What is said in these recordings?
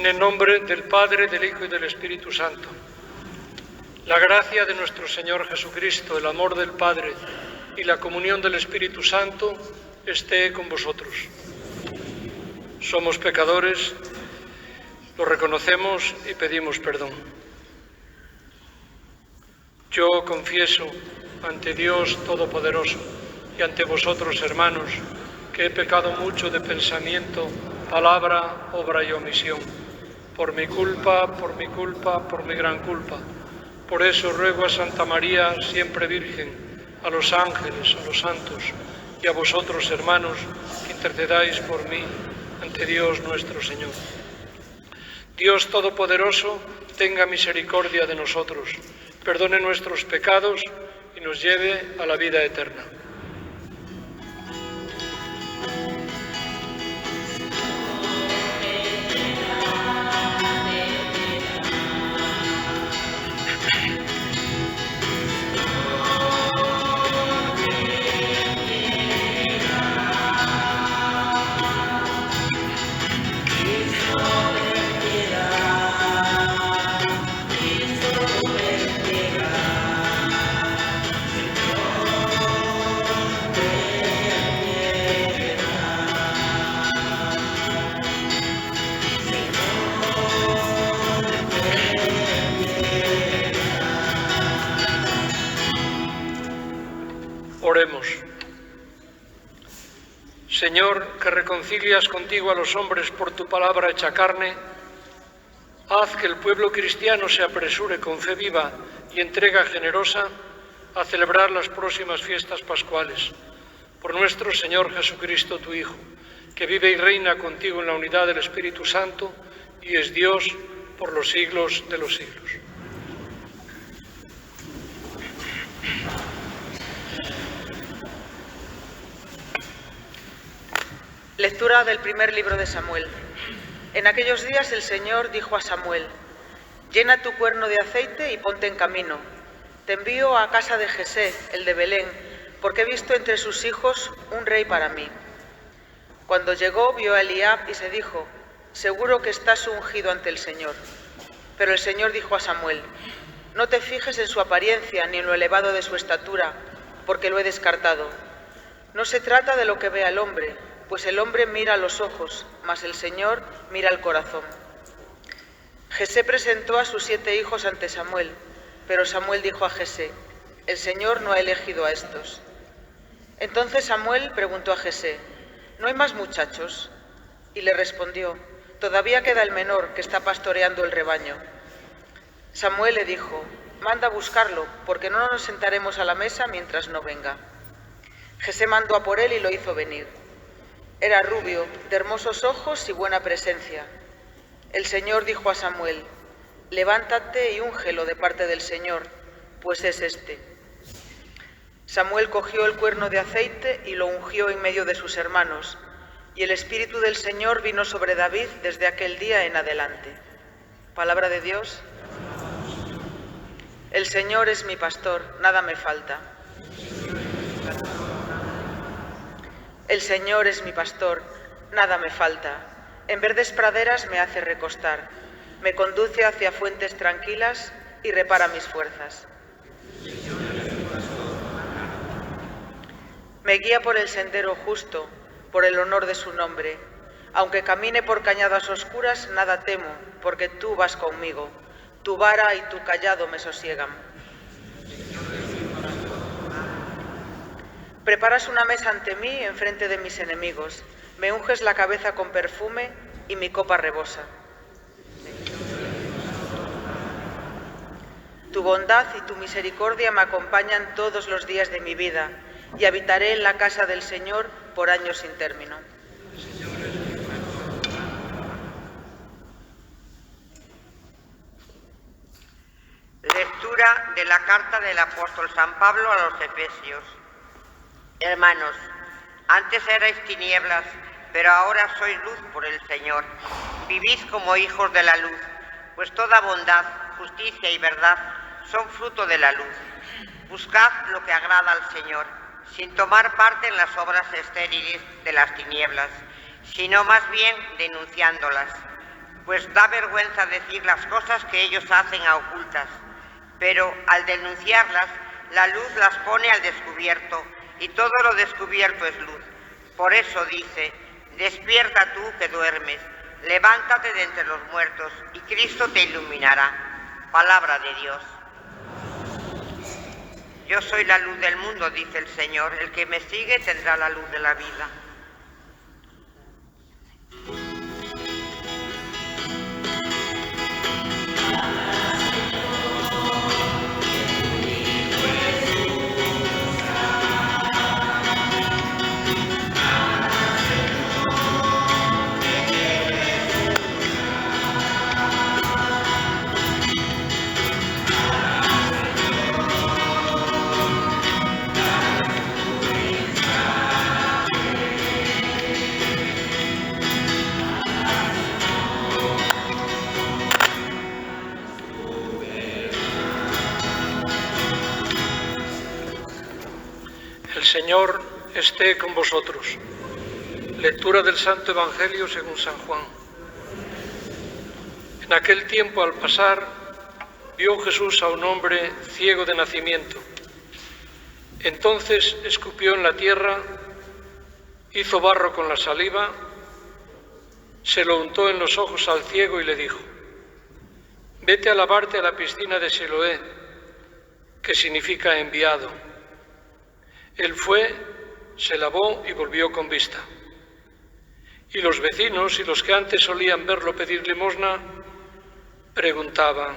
En el nombre del Padre, del Hijo y del Espíritu Santo. La gracia de nuestro Señor Jesucristo, el amor del Padre y la comunión del Espíritu Santo esté con vosotros. Somos pecadores, lo reconocemos y pedimos perdón. Yo confieso ante Dios Todopoderoso y ante vosotros, hermanos, que he pecado mucho de pensamiento, palabra, obra y omisión, por mi culpa, por mi gran culpa. Por eso ruego a Santa María, siempre Virgen, a los ángeles, a los santos y a vosotros, hermanos, que intercedáis por mí ante Dios nuestro Señor. Dios Todopoderoso, tenga misericordia de nosotros, perdone nuestros pecados y nos lleve a la vida eterna. Oremos. Señor, que reconcilias contigo a los hombres por tu palabra hecha carne, haz que el pueblo cristiano se apresure con fe viva y entrega generosa a celebrar las próximas fiestas pascuales. Por nuestro Señor Jesucristo, tu Hijo, que vive y reina contigo en la unidad del Espíritu Santo y es Dios por los siglos de los siglos. Lectura del primer libro de Samuel. En aquellos días el Señor dijo a Samuel: llena tu cuerno de aceite y ponte en camino. Te envío a casa de Jesé, el de Belén, porque he visto entre sus hijos un rey para mí. Cuando llegó, vio a Eliab y se dijo: seguro que estás ungido ante el Señor. Pero el Señor dijo a Samuel: no te fijes en su apariencia ni en lo elevado de su estatura, porque lo he descartado. No se trata de lo que ve el hombre, pues el hombre mira a los ojos, mas el Señor mira al corazón. Jesé presentó a sus 7 hijos ante Samuel, pero Samuel dijo a Jesé: el Señor no ha elegido a estos. Entonces Samuel preguntó a Jesé: ¿no hay más muchachos? Y le respondió: todavía queda el menor, que está pastoreando el rebaño. Samuel le dijo: manda a buscarlo, porque no nos sentaremos a la mesa mientras no venga. Jesé mandó a por él y lo hizo venir. Era rubio, de hermosos ojos y buena presencia. El Señor dijo a Samuel: levántate y úngelo de parte del Señor, pues es este. Samuel cogió el cuerno de aceite y lo ungió en medio de sus hermanos, y el Espíritu del Señor vino sobre David desde aquel día en adelante. Palabra de Dios. El Señor es mi pastor, nada me falta. El Señor es mi pastor, nada me falta. En verdes praderas me hace recostar, me conduce hacia fuentes tranquilas y repara mis fuerzas. Me guía por el sendero justo, por el honor de su nombre. Aunque camine por cañadas oscuras, nada temo, porque tú vas conmigo. Tu vara y tu cayado me sosiegan. Preparas una mesa ante mí enfrente de mis enemigos. Me unges la cabeza con perfume y mi copa rebosa. Tu bondad y tu misericordia me acompañan todos los días de mi vida y habitaré en la casa del Señor por años sin término. Lectura de la carta del apóstol San Pablo a los Efesios. Hermanos, antes erais tinieblas, pero ahora sois luz por el Señor. Vivís como hijos de la luz, pues toda bondad, justicia y verdad son fruto de la luz. Buscad lo que agrada al Señor, sin tomar parte en las obras estériles de las tinieblas, sino más bien denunciándolas. pues da vergüenza decir las cosas que ellos hacen a ocultas, pero al denunciarlas, la luz las pone al descubierto, y todo lo descubierto es luz. Por eso dice: despierta tú que duermes, levántate de entre los muertos, y Cristo te iluminará. Palabra de Dios. Yo soy la luz del mundo, dice el Señor. El que me sigue tendrá la luz de la vida. El Señor esté con vosotros. Lectura del Santo Evangelio según San Juan. En aquel tiempo, al pasar, vio Jesús a un hombre ciego de nacimiento. Entonces escupió en la tierra, hizo barro con la saliva, se lo untó en los ojos al ciego y le dijo: vete a lavarte a la piscina de Siloé, que significa enviado. Él fue, se lavó y volvió con vista. Y los vecinos y los que antes solían verlo pedir limosna preguntaban: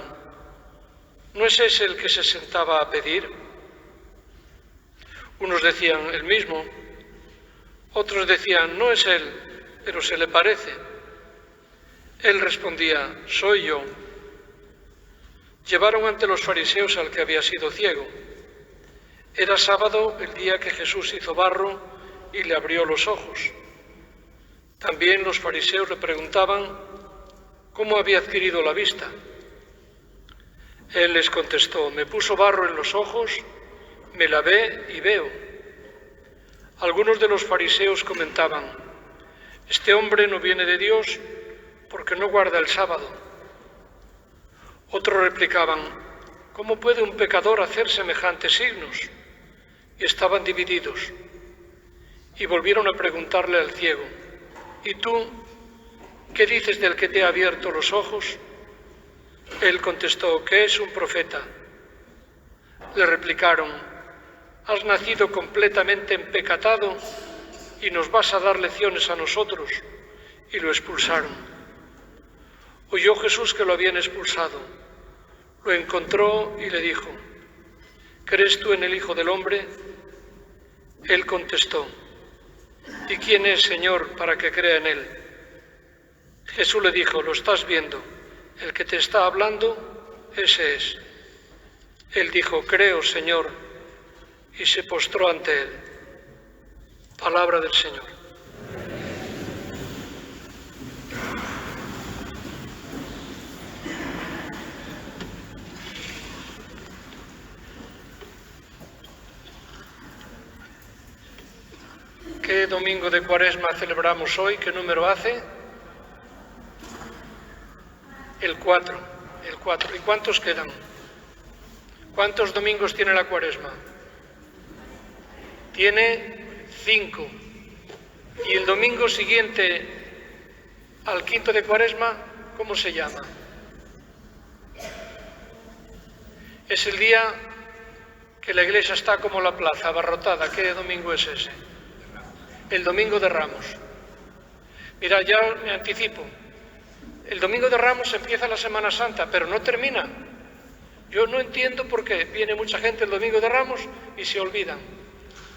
¿no es ese el que se sentaba a pedir? Unos decían: el mismo. Otros decían: no es él, pero se le parece. Él respondía: soy yo. Llevaron ante los fariseos al que había sido ciego. Era sábado el día que Jesús hizo barro y le abrió los ojos. También los fariseos le preguntaban cómo había adquirido la vista. Él les contestó: me puso barro en los ojos, me lavé y veo. Algunos de los fariseos comentaban: este hombre no viene de Dios porque no guarda el sábado. Otros replicaban: ¿cómo puede un pecador hacer semejantes signos? Y estaban divididos. Y volvieron a preguntarle al ciego: ¿y tú qué dices del que te ha abierto los ojos? Él contestó: que es un profeta. Le replicaron: has nacido completamente empecatado y nos vas a dar lecciones a nosotros. Y lo expulsaron. Oyó Jesús que lo habían expulsado. Lo encontró y le dijo: ¿crees tú en el Hijo del Hombre? Él contestó: ¿y quién es, Señor, para que crea en él? Jesús le dijo: lo estás viendo, el que te está hablando, ese es. Él dijo: creo, Señor, y se postró ante él. Palabra del Señor. ¿Qué domingo de Cuaresma celebramos hoy? ¿Qué número hace? El 4. ¿Y cuántos quedan? ¿Cuántos domingos tiene la Cuaresma? Tiene 5. Y el domingo siguiente al quinto de Cuaresma, ¿cómo se llama? Es el día que la iglesia está como la plaza, abarrotada. ¿Qué domingo es ese? El Domingo de Ramos. Mira, ya me anticipo. El Domingo de Ramos empieza la Semana Santa, pero no termina. Yo no entiendo por qué viene mucha gente el Domingo de Ramos y se olvidan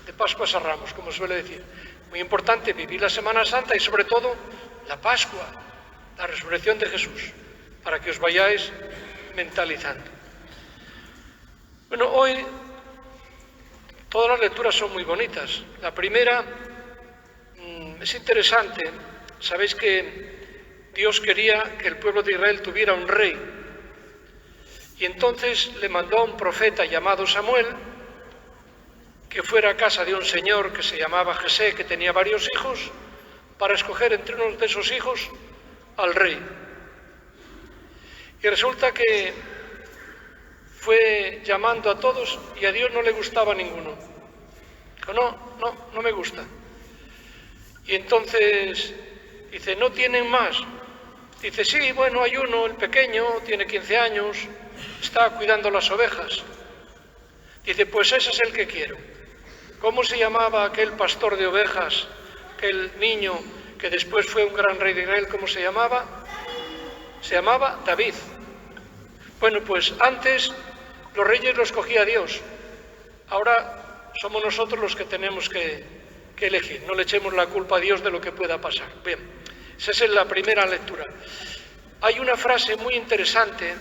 de Pascuas a Ramos, como suele decir. Muy importante vivir la Semana Santa y sobre todo la Pascua, la resurrección de Jesús, para que os vayáis mentalizando. Bueno, hoy todas las lecturas son muy bonitas. La primera es interesante. Sabéis que Dios quería que el pueblo de Israel tuviera un rey. Y entonces le mandó a un profeta llamado Samuel que fuera a casa de un señor que se llamaba Jesé, que tenía varios hijos, para escoger entre uno de esos hijos al rey. Y resulta que fue llamando a todos y a Dios no le gustaba ninguno. Dijo, no me gusta. Y entonces dice, ¿no tienen más? Dice, sí, bueno, hay uno, el pequeño, tiene 15 años, está cuidando las ovejas. Dice, pues ese es el que quiero. ¿Cómo se llamaba aquel pastor de ovejas, aquel niño que después fue un gran rey de Israel? ¿Cómo se llamaba? Se llamaba David. Bueno, pues antes los reyes los escogía Dios. Ahora somos nosotros los que tenemos que elegir. No le echemos la culpa a Dios de lo que pueda pasar. Bien, esa es la primera lectura. Hay una frase muy interesante,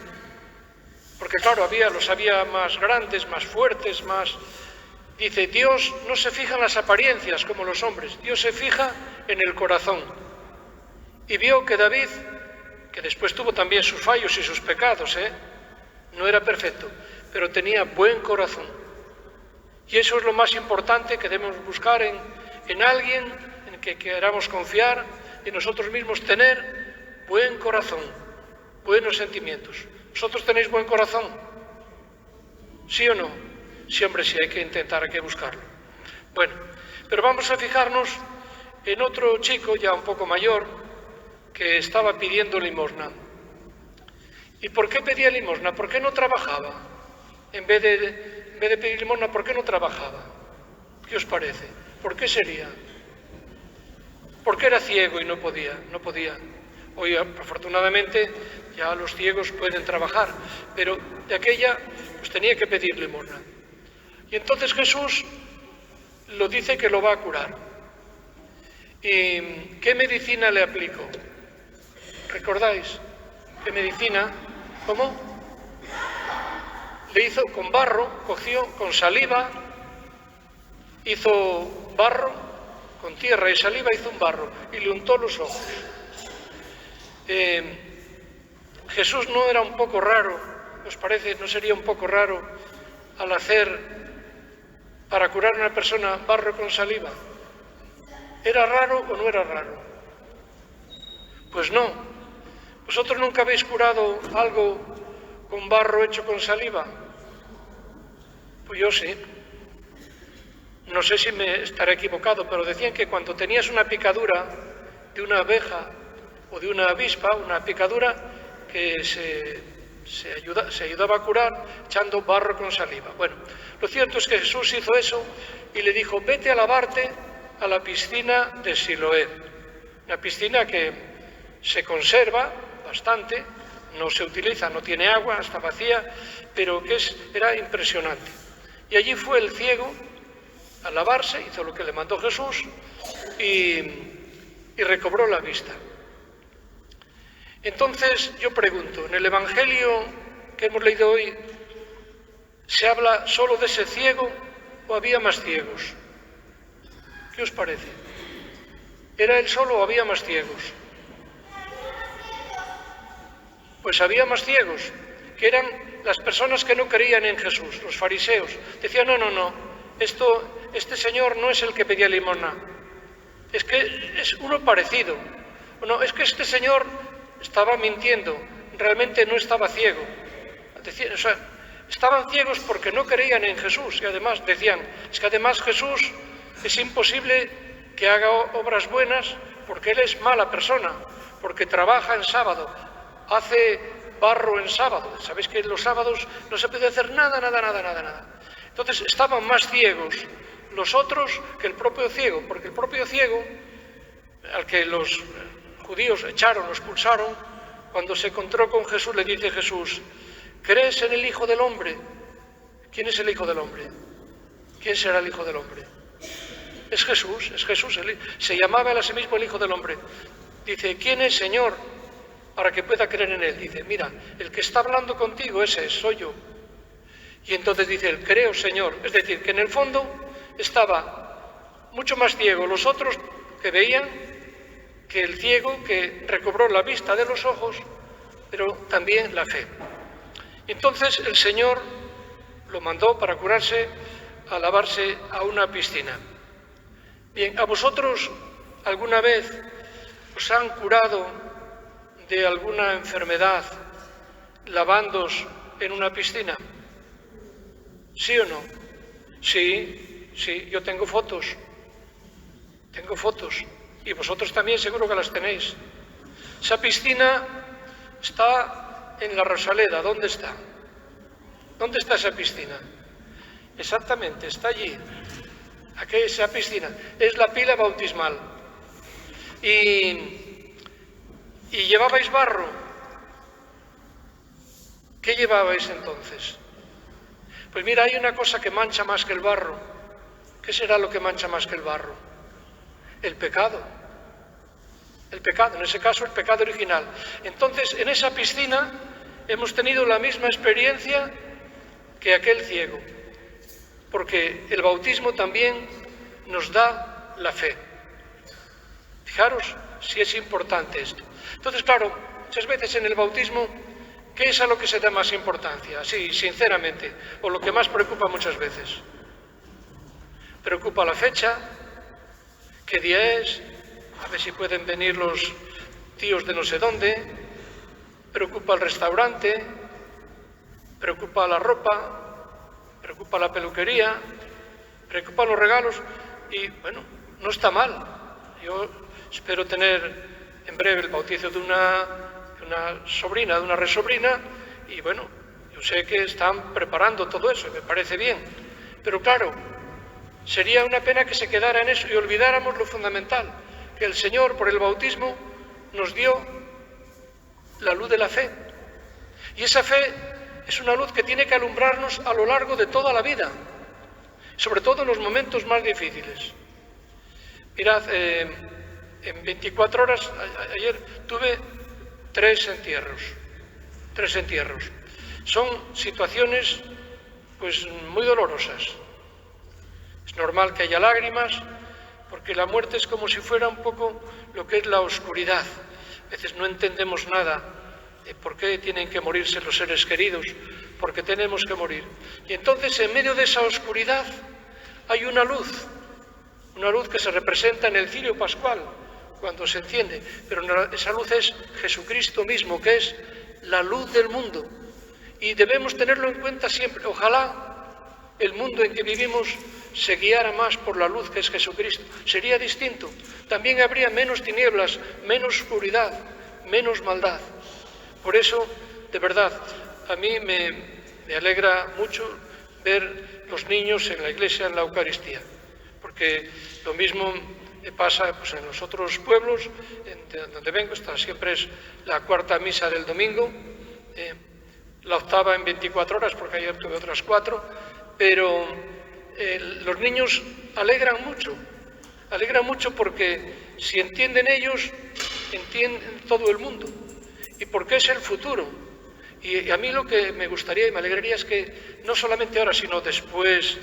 porque claro, los había más grandes, más fuertes, más... Dice, Dios no se fija en las apariencias como los hombres, Dios se fija en el corazón. Y vio que David, que después tuvo también sus fallos y sus pecados, no era perfecto, pero tenía buen corazón. Y eso es lo más importante que debemos buscar en alguien en que queramos confiar, y nosotros mismos tener buen corazón, buenos sentimientos. ¿Vosotros tenéis buen corazón? ¿Sí o no? Sí, hombre, sí, hay que buscarlo. Bueno, pero vamos a fijarnos en otro chico ya un poco mayor que estaba pidiendo limosna. ¿Y por qué pedía limosna? ¿Por qué no trabajaba? En vez de pedir limosna, ¿por qué no trabajaba? ¿Qué os parece? ¿Por qué sería? Porque era ciego y no podía. Hoy, afortunadamente, ya los ciegos pueden trabajar, pero de aquella, pues tenía que pedir limosna. Y entonces Jesús lo dice que lo va a curar. ¿Y qué medicina le aplicó? ¿Recordáis? ¿Qué medicina? ¿Cómo? Le hizo con barro, cogió con saliva, hizo barro, con tierra y saliva hizo un barro y le untó los ojos. Jesús no era un poco raro, ¿os parece? ¿No sería un poco raro al hacer para curar a una persona barro con saliva? ¿Era raro o no era raro? Pues no. ¿Vosotros nunca habéis curado algo con barro hecho con saliva? Pues yo sí. No sé si me estaré equivocado, pero decían que cuando tenías una picadura de una abeja o de una avispa, una picadura que se ayudaba a curar echando barro con saliva. Bueno, lo cierto es que Jesús hizo eso y le dijo, vete a lavarte a la piscina de Siloé. Una piscina que se conserva bastante, no se utiliza, no tiene agua, está vacía, pero que era impresionante. Y allí fue el ciego a lavarse, hizo lo que le mandó Jesús y recobró la vista. Entonces yo pregunto, ¿en el Evangelio que hemos leído hoy se habla solo de ese ciego o había más ciegos? ¿Qué os parece? ¿Era él solo o había más ciegos? Pues había más ciegos, que eran las personas que no creían en Jesús, los fariseos. Decían, no, este señor no es el que pedía limosna, es que es uno parecido. No, es que este señor estaba mintiendo, realmente no estaba ciego. Decían, o sea, estaban ciegos porque no creían en Jesús y además decían, es que además Jesús es imposible que haga obras buenas porque él es mala persona, porque trabaja en sábado, hace barro en sábado. Sabéis que en los sábados no se puede hacer nada. Entonces estaban más ciegos los otros que el propio ciego, porque el propio ciego, al que los judíos echaron, lo expulsaron, cuando se encontró con Jesús le dice Jesús, ¿crees en el Hijo del Hombre? ¿Quién es el Hijo del Hombre? ¿Quién será el Hijo del Hombre? Es Jesús, se llamaba él a sí mismo el Hijo del Hombre. Dice, ¿quién es, Señor, para que pueda creer en él? Dice, mira, el que está hablando contigo, ese soy yo. Y entonces dice él, creo, Señor. Es decir, que en el fondo estaba mucho más ciego los otros que veían que el ciego que recobró la vista de los ojos, pero también la fe. Entonces el Señor lo mandó para curarse a lavarse a una piscina. Bien, ¿a vosotros alguna vez os han curado de alguna enfermedad lavándoos en una piscina? ¿Sí o no? Sí, yo tengo fotos. Tengo fotos. Y vosotros también seguro que las tenéis. Esa piscina está en la Rosaleda. ¿Dónde está? ¿Dónde está esa piscina? Exactamente, está allí. Aquí esa piscina. Es la pila bautismal. ¿Y llevabais barro? ¿Qué llevabais entonces? Pues mira, hay una cosa que mancha más que el barro. ¿Qué será lo que mancha más que el barro? El pecado. El pecado, en ese caso el pecado original. Entonces, en esa piscina hemos tenido la misma experiencia que aquel ciego, porque el bautismo también nos da la fe. Fijaros si es importante esto. Entonces, claro, muchas veces en el bautismo, ¿qué es a lo que se da más importancia? Sí, sinceramente, o lo que más preocupa muchas veces. Preocupa la fecha, qué día es, a ver si pueden venir los tíos de no sé dónde, preocupa el restaurante, preocupa la ropa, preocupa la peluquería, preocupa los regalos y, bueno, no está mal. Yo espero tener en breve el bautizo de una sobrina, de una resobrina, y bueno, yo sé que están preparando todo eso y me parece bien. Pero claro, sería una pena que se quedara en eso y olvidáramos lo fundamental, que el Señor por el bautismo nos dio la luz de la fe. Y esa fe es una luz que tiene que alumbrarnos a lo largo de toda la vida, sobre todo en los momentos más difíciles. Mirad, en 24 horas, ayer tuve 3 entierros. Son situaciones pues muy dolorosas. Es normal que haya lágrimas, porque la muerte es como si fuera un poco lo que es la oscuridad. A veces no entendemos nada de por qué tienen que morirse los seres queridos, porque tenemos que morir. Y entonces en medio de esa oscuridad hay una luz que se representa en el cirio pascual, cuando se enciende, pero esa luz es Jesucristo mismo, que es la luz del mundo. Y debemos tenerlo en cuenta siempre. Ojalá el mundo en que vivimos se guiara más por la luz que es Jesucristo. Sería distinto. También habría menos tinieblas, menos oscuridad, menos maldad. Por eso, de verdad, a mí me alegra mucho ver los niños en la iglesia, en la Eucaristía, porque lo mismo pasa pues, en los otros pueblos, donde vengo, siempre es la 4ª misa del domingo, la 8ª en 24 horas, porque ayer tuve otras 4, pero los niños alegran mucho porque si entienden ellos, entienden todo el mundo, y porque es el futuro. Y a mí lo que me gustaría y me alegraría es que no solamente ahora, sino después,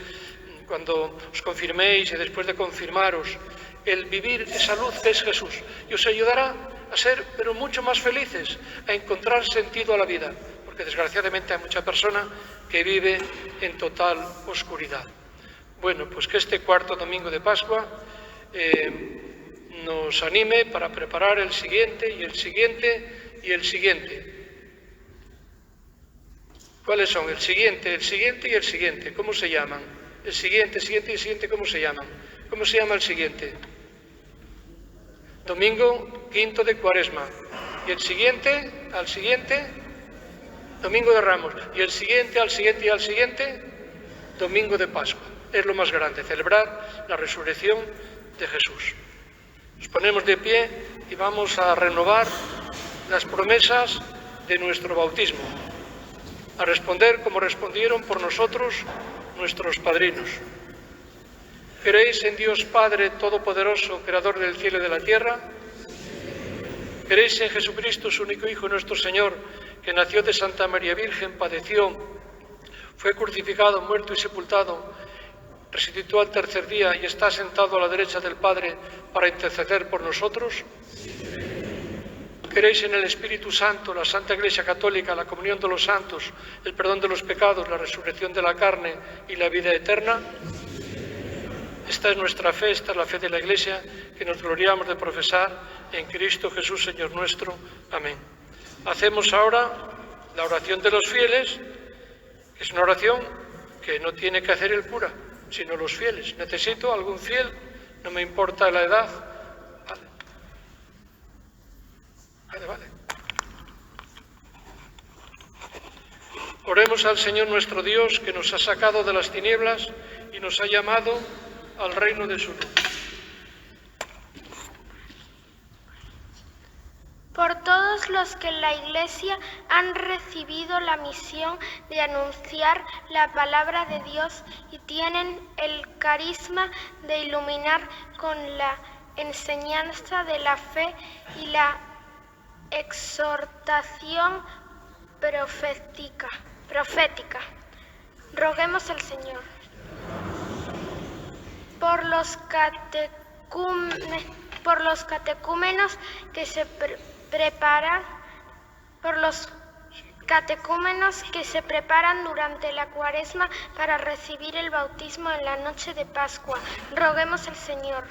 cuando os confirméis y después de confirmaros, el vivir esa luz que es Jesús, y os ayudará a ser, pero mucho más felices, a encontrar sentido a la vida, porque desgraciadamente hay mucha persona que vive en total oscuridad. Bueno, pues que este 4º domingo de Pascua nos anime para preparar el siguiente y el siguiente y el siguiente. ¿Cuáles son? El siguiente y el siguiente. ¿Cómo se llaman? El siguiente y el siguiente, ¿cómo se llaman? ¿Cómo se llama el siguiente? Domingo 5 de Cuaresma. Y el siguiente, al siguiente, Domingo de Ramos. Y el siguiente, al siguiente y al siguiente, Domingo de Pascua. Es lo más grande, celebrar la resurrección de Jesús. Nos ponemos de pie y vamos a renovar las promesas de nuestro bautismo, a responder como respondieron por nosotros nuestros padrinos. ¿Creéis en Dios Padre Todopoderoso, Creador del cielo y de la tierra? ¿Creéis en Jesucristo, su único Hijo, nuestro Señor, que nació de Santa María Virgen, padeció, fue crucificado, muerto y sepultado, resucitó al 3er día y está sentado a la derecha del Padre para interceder por nosotros? ¿Creéis en el Espíritu Santo, la Santa Iglesia Católica, la comunión de los santos, el perdón de los pecados, la resurrección de la carne y la vida eterna? Esta es nuestra fe, esta es la fe de la Iglesia, que nos gloriamos de profesar en Cristo Jesús, Señor nuestro. Amén. Hacemos ahora La oración de los fieles es una oración que no tiene que hacer el cura, sino los fieles. Necesito algún fiel, no me importa la edad. Vale. Oremos al Señor nuestro Dios, que nos ha sacado de las tinieblas y nos ha llamado al reino de su luz. Por todos los que en la Iglesia han recibido la misión de anunciar la palabra de Dios y tienen el carisma de iluminar con la enseñanza de la fe y la exhortación profética. Roguemos al Señor. Por los catecúmenos que se preparan durante la Cuaresma para recibir el bautismo en la noche de Pascua. Roguemos al Señor.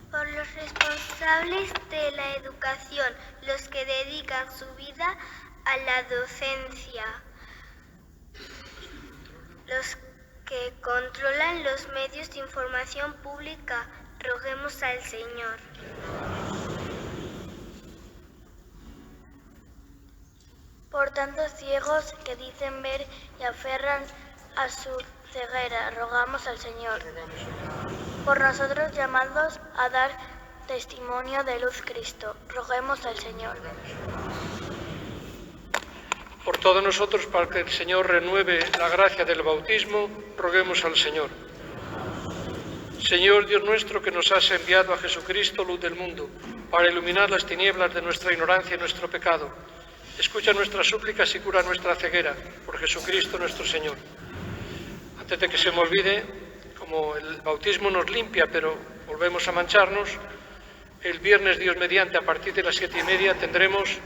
Por los responsables de la educación, los que dedican su vida a la docencia, los que controlan los medios de información pública, roguemos al Señor. Por tantos ciegos que dicen ver y aferran a su ceguera, rogamos al Señor. Por nosotros llamados a dar testimonio de luz Cristo, roguemos al Señor. Por todos nosotros, para que el Señor renueve la gracia del bautismo, roguemos al Señor. Señor Dios nuestro, que nos has enviado a Jesucristo, luz del mundo, para iluminar las tinieblas de nuestra ignorancia y nuestro pecado, escucha nuestras súplicas y cura nuestra ceguera, por Jesucristo nuestro Señor. Antes de que se me olvide, como el bautismo nos limpia, pero volvemos a mancharnos, el viernes, Dios mediante, a partir de las 7:30, tendremos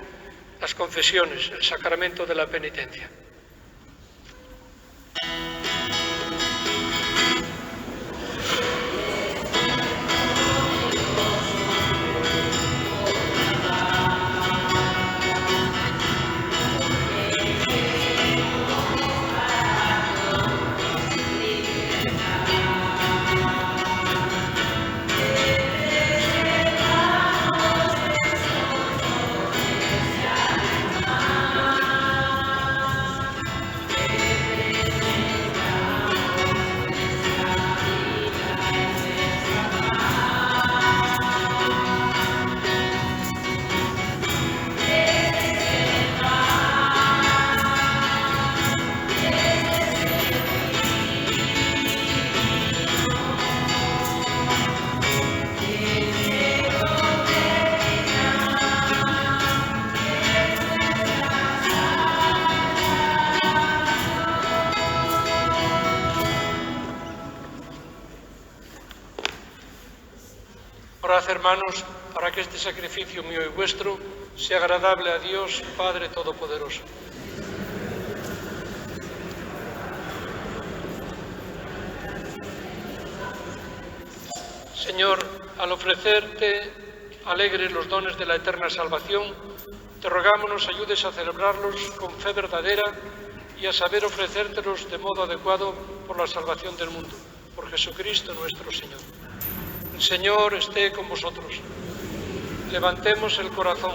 las confesiones, el sacramento de la penitencia. Orad, hermanos, para que este sacrificio mío y vuestro sea agradable a Dios, Padre Todopoderoso. Señor, al ofrecerte alegres los dones de la eterna salvación, te rogamos nos ayudes a celebrarlos con fe verdadera y a saber ofrecértelos de modo adecuado por la salvación del mundo, por Jesucristo nuestro Señor. El Señor esté con vosotros. Levantemos el corazón.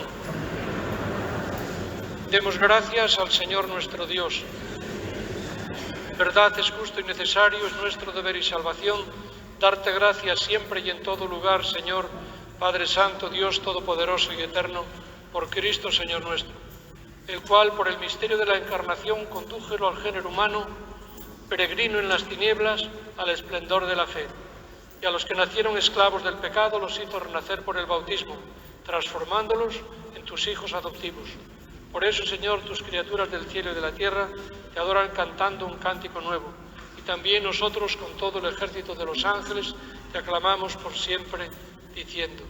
Demos gracias al Señor nuestro Dios. En verdad es justo y necesario, es nuestro deber y salvación, darte gracias siempre y en todo lugar, Señor, Padre Santo, Dios Todopoderoso y Eterno, por Cristo, Señor nuestro, el cual, por el misterio de la encarnación, condújelo al género humano, peregrino en las tinieblas, al esplendor de la fe. Y a los que nacieron esclavos del pecado los hizo renacer por el bautismo, transformándolos en tus hijos adoptivos. Por eso, Señor, tus criaturas del cielo y de la tierra te adoran cantando un cántico nuevo. Y también nosotros, con todo el ejército de los ángeles, te aclamamos por siempre, diciendo: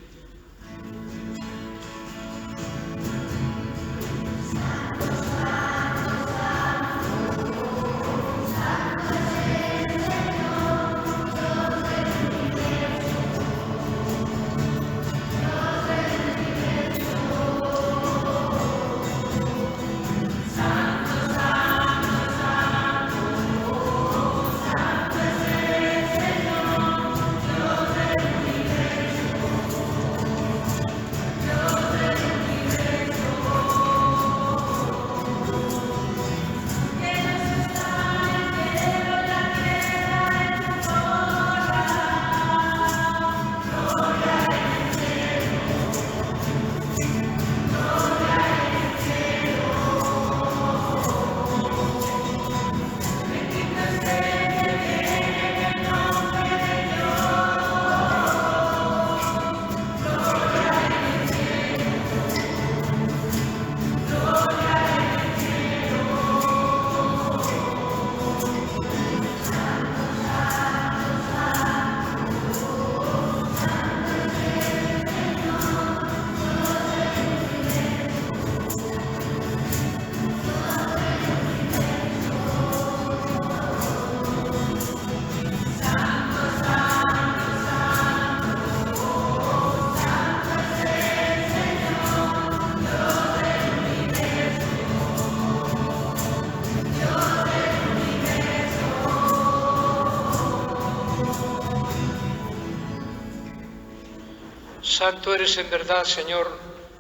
Santo eres en verdad, Señor,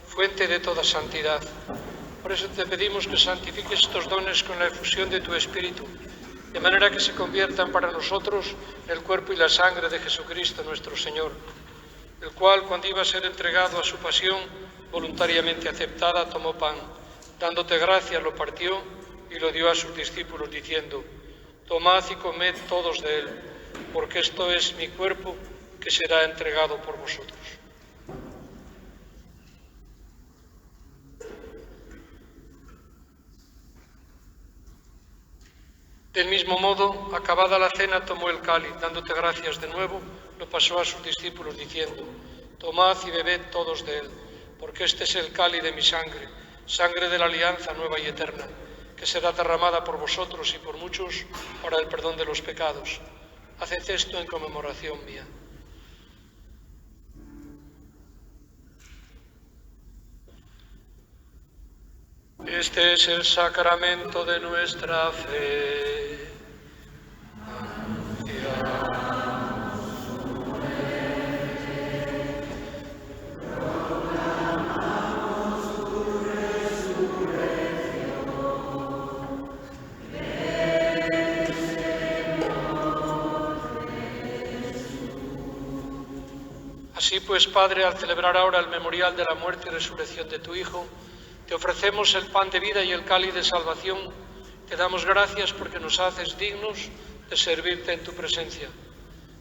fuente de toda santidad. Por eso te pedimos que santifiques estos dones con la efusión de tu Espíritu, de manera que se conviertan para nosotros en el cuerpo y la sangre de Jesucristo nuestro Señor, el cual, cuando iba a ser entregado a su pasión, voluntariamente aceptada, tomó pan, dándote gracias, lo partió y lo dio a sus discípulos, diciendo: tomad y comed todos de él, porque esto es mi cuerpo que será entregado por vosotros. Del mismo modo, acabada la cena, tomó el cáliz, dándote gracias de nuevo, lo pasó a sus discípulos, diciendo: tomad y bebed todos de él, porque este es el cáliz de mi sangre, sangre de la alianza nueva y eterna, que será derramada por vosotros y por muchos para el perdón de los pecados. Haced esto en conmemoración mía. Este es el sacramento de nuestra fe. Así pues, Padre, al celebrar ahora el memorial de la muerte y resurrección de tu Hijo, te ofrecemos el pan de vida y el cáliz de salvación. Te damos gracias porque nos haces dignos de servirte en tu presencia.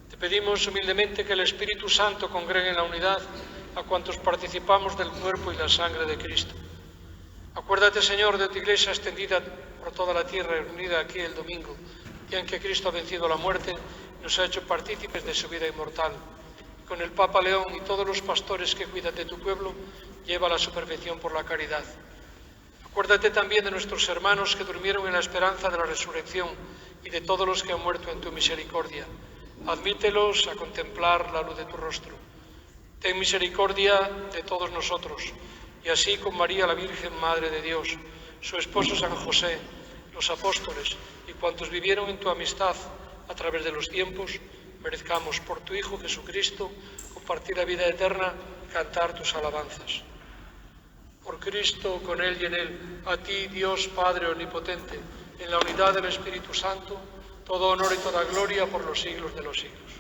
Te pedimos humildemente que el Espíritu Santo congregue en la unidad a cuantos participamos del cuerpo y la sangre de Cristo. Acuérdate, Señor, de tu Iglesia extendida por toda la tierra, reunida aquí el domingo, día en que Cristo ha vencido la muerte y nos ha hecho partícipes de su vida inmortal. Con el Papa León y todos los pastores que cuidan de tu pueblo, lleva a su perfección por la caridad. Acuérdate también de nuestros hermanos que durmieron en la esperanza de la resurrección y de todos los que han muerto en tu misericordia. Admítelos a contemplar la luz de tu rostro. Ten misericordia de todos nosotros, y así con María la Virgen, Madre de Dios, su esposo San José, los apóstoles y cuantos vivieron en tu amistad a través de los tiempos, merezcamos por tu Hijo Jesucristo compartir la vida eterna y cantar tus alabanzas. Por Cristo, con Él y en Él, a ti, Dios Padre Omnipotente, en la unidad del Espíritu Santo, todo honor y toda gloria por los siglos de los siglos.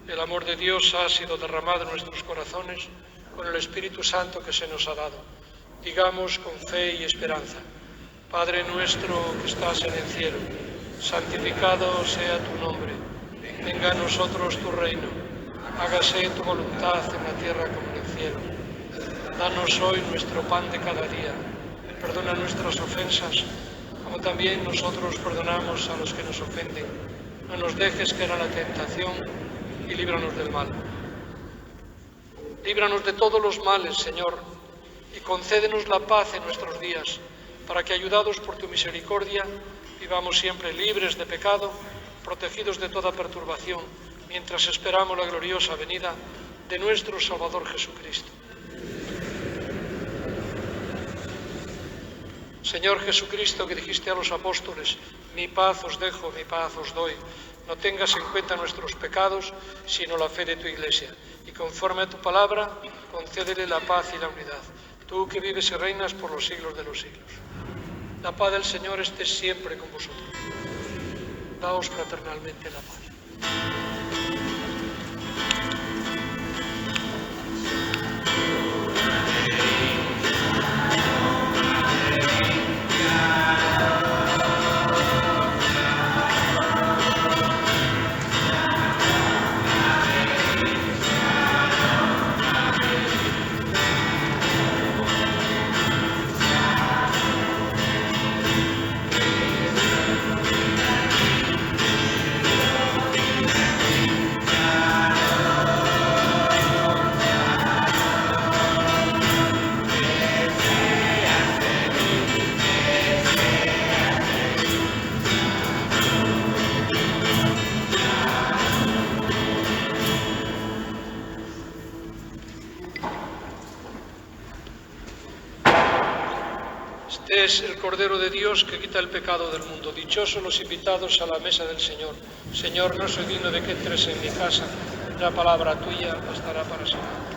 El amor de Dios ha sido derramado en nuestros corazones con el Espíritu Santo que se nos ha dado. Digamos con fe y esperanza: Padre nuestro que estás en el cielo, santificado sea tu nombre. Venga a nosotros tu reino, hágase tu voluntad en la tierra como en el cielo. Danos hoy nuestro pan de cada día, perdona nuestras ofensas, como también nosotros perdonamos a los que nos ofenden. No nos dejes caer a la tentación y líbranos del mal. Líbranos de todos los males, Señor, y concédenos la paz en nuestros días, para que, ayudados por tu misericordia, vivamos siempre libres de pecado, protegidos de toda perturbación, mientras esperamos la gloriosa venida de nuestro Salvador Jesucristo. Señor Jesucristo, que dijiste a los apóstoles: mi paz os dejo, mi paz os doy, no tengas en cuenta nuestros pecados, sino la fe de tu Iglesia, y conforme a tu palabra, concédele la paz y la unidad, tú que vives y reinas por los siglos de los siglos. La paz del Señor esté siempre con vosotros. Daos fraternalmente la paz. Este es el Cordero de Dios que quita el pecado del mundo. Dichosos los invitados a la mesa del Señor. Señor, no soy digno de que entres en mi casa. La palabra tuya bastará para siempre.